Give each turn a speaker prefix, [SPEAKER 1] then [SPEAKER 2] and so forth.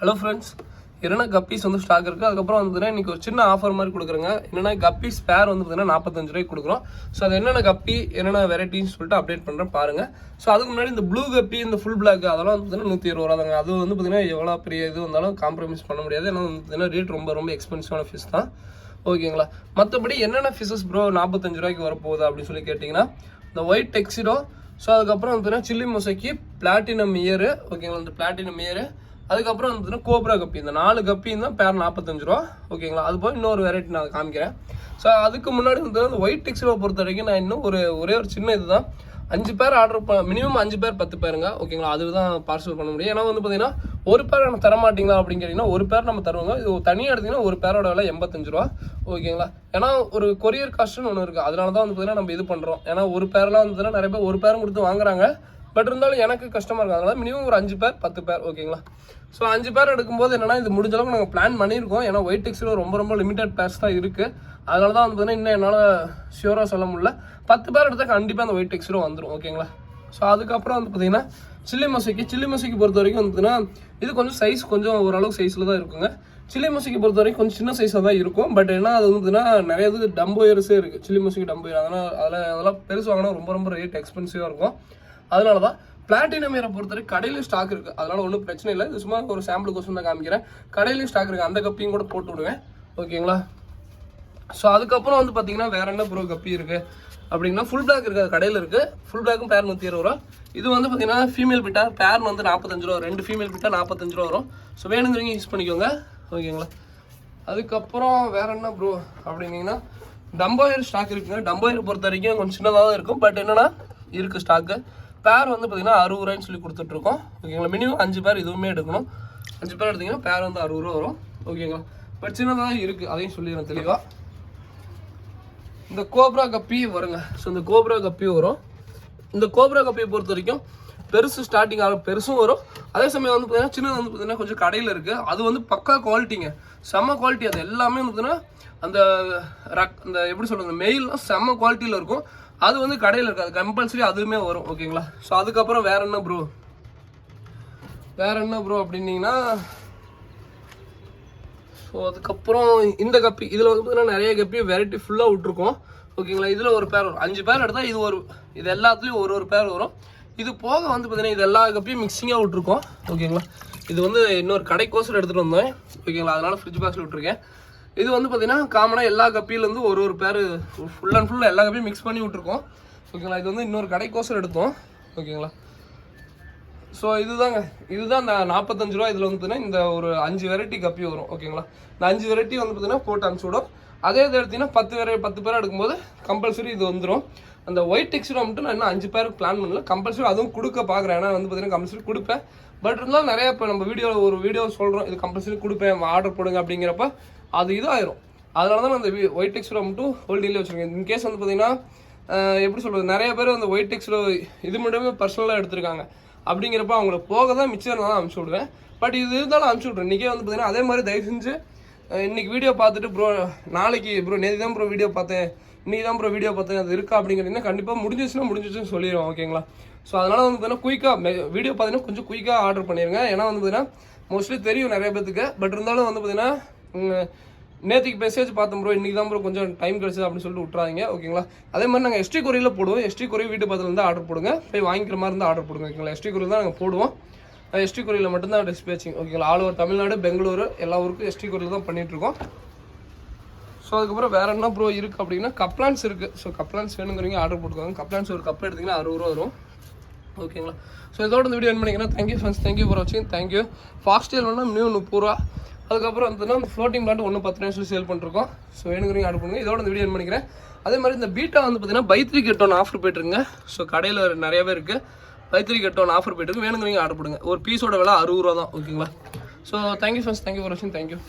[SPEAKER 1] Hello friends, என்னென்னா guppies வந்து stock இருக்குது. அதுக்கப்புறம் வந்துன்னா இன்றைக்கி ஒரு சின்ன ஆஃபர் மாதிரி கொடுக்குறேங்க. என்னென்னா கப்பீஸ் பேர் வந்து பார்த்தீங்கன்னா 45 ரூபாய்க்கு கொடுக்குறோம். ஸோ அது என்னென்ன கப்பி என்னென்ன வெரைட்டின்னு சொல்லிட்டு அப்டேட் பண்ணுறேன் பாருங்கள். ஸோ அதுக்கு முன்னாடி இந்த ப்ளூ கப்பி, இந்த ஃபுல் பிளாக் அதெல்லாம் வந்து பார்த்தீங்கன்னா 120 ரூபா தாங்க. அது வந்து பார்த்தீங்கன்னா எவ்வளோ பெரிய இது வந்தாலும் காம்ப்ரமைஸ் பண்ண முடியாது. ஏன்னா வந்து பார்த்தீங்கன்னா ரேட் ரொம்ப எக்ஸ்பென்சிவான ஃபிஷ் தான். ஓகேங்களா. மற்றபடி என்னென்ன ஃபிஷஸ் ப்ரோ 45 ரூபாய்க்கு வரப்போகுது அப்படின்னு சொல்லி கேட்டிங்கன்னா, இந்த ஒயிட் டெக்ஸிடோ, ஸோ அதுக்கப்புறம் வந்து பார்த்தீங்கன்னா சில்லி மொசைக்கு, பிளாட்டினம் இயரு, ஓகேங்களா, இந்த பிளாட்டினம் இயரு, அதுக்கப்புறம் வந்து கோப்ரா கப்பி, இந்த 4 கப்பியும் தான் பேர் 45 ரூபா. ஓகேங்களா. அது போய் இன்னொரு வெரைட்டி நான் காமிக்கிறேன். ஸோ அதுக்கு முன்னாடி வந்து அந்த ஒயிட் டெக்ஸிடோ பொறுத்த வரைக்கும் நான் இன்னும் ஒரே ஒரு சின்ன இது தான், 5 பேர் ஆர்டர் மினிமம் 5 பேர் 10 பேருங்க. ஓகேங்களா. அதுதான் பார்சல் பண்ண முடியும். ஏன்னா வந்து பார்த்தீங்கன்னா ஒரு பேர் நம்ம தர மாட்டிங்களா அப்படின்னு கேட்டிங்கன்னா, ஒரு பேர் நம்ம தருவோங்க. இது தனியாக எடுத்திங்கன்னா ஒரு பேரோட விலை 85 ரூபா. ஓகேங்களா. ஏன்னா ஒரு கொரியர் காஸ்ட்டுன்னு ஒன்று இருக்குது. அதனால தான் வந்து பார்த்தீங்கன்னா நம்ம இது பண்ணுறோம். ஏன்னா ஒரு பேர்லாம் வந்து பார்த்தீங்கன்னா நிறைய பேர் ஒரு பேரும் கொடுத்து வாங்குறாங்க. பட் இருந்தாலும் எனக்கு கஷ்டமாக இருக்கும். அதனால மினிமம் ஒரு 5 பேர் 10 பேர். ஓகேங்களா. ஸோ 5 பேர் எடுக்கும்போது என்னன்னா, இது முடிஞ்ச அளவுக்கு நாங்கள் பிளான் பண்ணியிருக்கோம். ஏன்னா ஒயிட் டெக்ஸில் ரொம்ப லிமிடெட் பேர்ஸ் தான் இருக்குது. அதனால தான் வந்து பார்த்தீங்கன்னா இன்னும் என்னால் ஷியூராக சொல்ல முடியல. 10 பேர் எடுத்தால் கண்டிப்பாக அந்த ஒயிட் டெக்ஸிலும் வந்துடும். ஓகேங்களா. ஸோ அதுக்கப்புறம் வந்து பார்த்தீங்கன்னா சில்லி மொசைக்கு பொறுத்த வரைக்கும் வந்து இது கொஞ்சம் சைஸ் ஓரளவுக்கு சைஸில் தான் இருக்குங்க. சில்லி மொசைக்கு பொறுத்த வரைக்கும் கொஞ்சம் சின்ன சைஸாக தான் இருக்கும். பட் ஏன்னா அது வந்து நிறைய இது டம்போயர்ஸே இருக்குது. சில்லி மொசைக்கு டம்போயர், அதெல்லாம் பெருசு வாங்கினா ரொம்ப ரேட் எக்ஸ்பென்சிவாக இருக்கும். அதனால தான் பிளாட்டினம் இயரை பொறுத்தவரைக்கும் கடையிலும் ஸ்டாக் இருக்குது. அதனால் ஒன்றும் பிரச்சனை இல்லை. இது சும்மா ஒரு சாம்பிள் கொஸ்டின் தான் காமிக்கிறேன். கடையிலையும் ஸ்டாக் இருக்குது. அந்த கப்பியும் கூட போட்டு விடுவேன். ஓகேங்களா. ஸோ அதுக்கப்புறம் வந்து பார்த்தீங்கன்னா வேறு என்ன ப்ரோ கப்பி இருக்குது அப்படின்னா, ஃபுல் பிளாக் இருக்குது, கடையில் இருக்குது. ஃபுல் பிளாக்கும் பேர் 120 ரூபா. இது வந்து பார்த்தீங்கன்னா ஃபீமேல் பிட்டா, பேர் வந்து 45 ரூபா. 2 ஃபீமேல் பிட்டா 45 ரூபா வரும். ஸோ வேணுங்கிறீங்க யூஸ் பண்ணிக்கோங்க. ஓகேங்களா. அதுக்கப்புறம் வேறு என்ன ப்ரோ அப்படின்னீங்கன்னா, டம்போயர் ஸ்டாக் இருக்குங்க. டம்போயர் பொறுத்த வரைக்கும் கொஞ்சம் சின்னதாக தான் இருக்கும். பட் என்னென்னா இருக்குது ஸ்டாக்கு. பேர் வந்து பார்த்தீங்கன்னா 60 ரூபாய்ன்னு சொல்லி கொடுத்துட்ருக்கோம். ஓகேங்களா. மினிமம் 5 பேர் இதுவுமே எடுக்கணும். 5 பேர் எடுத்திங்கன்னா பேர் வந்து 60 ரூபா வரும். ஓகேங்களா. பட் சின்னதாக இருக்குது, அதையும் சொல்லிடுறேன் தெளிவாக. இந்த கோப்ரா கப்பி வருங்க. ஸோ இந்த கோப்ரா கப்பி வரும். இந்த கோப்ரா கப்பியை பொறுத்த வரைக்கும் பெருசு ஸ்டார்டிங் ஆகும், பெருசும் வரும். அதே சமயம் வந்து பார்த்தீங்கன்னா சின்னது வந்து பார்த்தீங்கன்னா கொஞ்சம் கடையில் இருக்குது. அது வந்து பக்கா குவாலிட்டிங்க, செம்ம குவாலிட்டி. அது எல்லாமே வந்து பார்த்தீங்கன்னா அந்த எப்படி சொல்கிறது, மெயில்லாம் செம்ம குவாலிட்டியில் இருக்கும். அது வந்து கடையில் இருக்காது, கம்பல்சரி அதுவுமே வரும். ஓகேங்களா. ஸோ அதுக்கப்புறம் வேற என்ன ப்ரோ அப்படின்னீங்கன்னா, ஸோ அதுக்கப்புறம் இந்த கப்பி, இதில் வந்து பார்த்தீங்கன்னா நிறைய கப்பி வெரைட்டி ஃபுல்லாக விட்ருக்கோம். ஓகேங்களா. இதில் ஒரு பேர் வரும். 5 பேர் எடுத்தால் இது எல்லாத்துலேயும் ஒரு பேர் வரும். இது போக வந்து பார்த்தீங்கன்னா இது எல்லா கப்பியும் மிக்சிங்காக விட்ருக்கோம். ஓகேங்களா. இது வந்து இன்னொரு கடைக்கோசரம் எடுத்துகிட்டு வந்தேன். ஓகேங்களா. அதனால் ஃப்ரிட்ஜ் பாக்ஸில் விட்ருக்கேன். இது வந்து பார்த்தீங்கன்னா காமனாக எல்லா கப்பியிலேருந்து ஒரு பேர் ஃபுல் அண்ட் ஃபுல்லாக எல்லா கப்பியும் மிக்ஸ் பண்ணி விட்ருக்கோம். ஓகேங்களா. இது வந்து இன்னொரு கடைக்கோசரம் எடுத்தோம். ஓகேங்களா. ஸோ இதுதான் இந்த 45 ரூபா. இதில் வந்து பார்த்தீங்கன்னா இந்த ஒரு 5 வெரைட்டி கப்பி வரும். ஓகேங்களா. இந்த 5 வெரைட்டி வந்து பார்த்தீங்கன்னா போட்டு அனுப்பிச்சுவிடும். அதே இது எடுத்திங்கன்னா 10 பேர் எடுக்கும்போது கம்பல்சரி இது வந்துடும். அந்த ஒயிட் டெக்ஸ்டோ மட்டும் நான் இன்னும் 5 பேருக்கு பிளான் பண்ணல. கம்பல்சரி அதுவும் கொடுக்க பார்க்குறேன். ஏன்னா வந்து பார்த்தீங்கன்னா கம்பல்சரி கொடுப்பேன். பட் இருந்தாலும் நிறையா இப்போ நம்ம ஒரு வீடியோ சொல்கிறோம், இது கம்பல்சரி கொடுப்பேன், ஆர்டர் போடுங்க அப்படிங்கிறப்ப அது இதாயிரும். அதனால தான் நான் அந்த ஒயிட் டெக்ஸ்டோ மட்டும் ஹோல்டிங்லேயே வச்சுருக்கேன். இன்கேஸ் வந்து பார்த்தீங்கன்னா எப்படி சொல்கிறது, நிறைய பேர் அந்த ஒயிட் டெக்ஸ்டோ இது மட்டுமே பர்சனலாக எடுத்திருக்காங்க. அப்படிங்கிறப்ப அவங்களுக்கு போக தான் மிச்சம் தான் அனுப்பிச்சி விடுவேன். பட் இது இருந்தாலும் அனுப்பிச்சி விட்றேன். இன்றைக்கே வந்து பார்த்தீங்கன்னா அதே மாதிரி தயவு செஞ்சு இன்றைக்கி வீடியோ பார்த்துட்டு ப்ரோ நாளைக்கு ப்ரோ நேற்று தான் ப்ரோ வீடியோ பார்த்தேன், இன்றைக்கி தான் ப்ரோ வீடியோ பார்த்தேன், அது இருக்கா அப்படிங்கிறீங்கன்னா கண்டிப்பாக முடிஞ்சிச்சுன்னு சொல்லிடுவோம். ஓகேங்களா. ஸோ அதனால் வந்து பார்த்தீங்கன்னா குயிக்காக வீடியோ பார்த்தீங்கன்னா கொஞ்சம் குயிக்காக ஆர்டர் பண்ணிடுங்க. ஏன்னா வந்து பார்த்தீங்கன்னா மோஸ்ட்லி தெரியும் நிறைய பேத்துக்கு. பட் இருந்தாலும் வந்து பார்த்தீங்கன்னா நேற்றுக்கு மெசேஜ் பார்த்தோம் ப்ரோ, இன்றைக்கி தான் ப்ரோ கொஞ்சம் டைம் கிடச்சிது அப்படின்னு சொல்லிட்டு விட்றாங்க. ஓகேங்களா. அதே மாதிரி நாங்கள் எஸ்டி கொரியில் போடுவோம். எஸ்டி கொரி வீட்டு பக்கத்தில் இருந்தால் ஆர்டர் போடுங்க, போய் வாங்கிக்கிற மாதிரி இருந்தால் ஆர்டர் போடுங்க. ஓகேங்களா. எஸ்டி கொரியில் தான் நாங்கள் போடுவோம். எஸ்டி கொரியில் மட்டும்தான் டிஸ்பேச்சிங். ஓகேங்களா. ஆல் ஓவர் தமிழ்நாடு, பெங்களூரு எல்லா ஊருக்கும் எஸ்டி கொரியில் தான் பண்ணிகிட்ருக்கோம். ஸோ அதுக்கப்புறம் வேறு என்ன ப்ரோ இருக்குது அப்படின்னா, கப்ளான்ஸ் இருக்குது. ஸோ கப்ளான்ஸ் வேணுங்கிறீங்க ஆர்டர் போட்டுக்கோங்க. கப்ளான்ஸ் ஒரு கப் எடுத்திங்கன்னா 60 ரூபா வரும். ஓகேங்களா. ஸோ இதோட இந்த வீடியோ என் பண்ணிங்கன்னா தேங்க்யூ ஃப்ரெண்ட்ஸ், தேங்க்யூ ஃபார் வாட்சிங், தேங்க்யூ. ஃபாஸ்ட் வேணும்னா மினிமம் 30 ரூபா. அதுக்கப்புறம் வந்து அந்த ஃப்ளோட்டிங் பிளான்ட் 1 10 சேல் பண்ணிருக்கோம். ஸோ வேணுங்கிறீங்க ஆர்டர் பண்ணுங்கள். இதோட இந்த வீடியோ என் பண்ணிக்கிறேன். அதே மாதிரி இந்த பீட்டா வந்து பார்த்தீங்கன்னா பை 3 get 1 ஆஃபர் போய்ட்டுருங்க. ஸோ கடையில் நிறையவே இருக்குது. பை 3 get 1 ஆஃபர் போய்ட்டுருக்கு. வேணுங்கிறீங்க ஆர்டர் பண்ணுங்கள். ஒரு பீஸோட விலை 60 ரூபா தான். ஓகேங்களா. So thank you friends, thank you for வாட்சிங், தேங்க்யூ.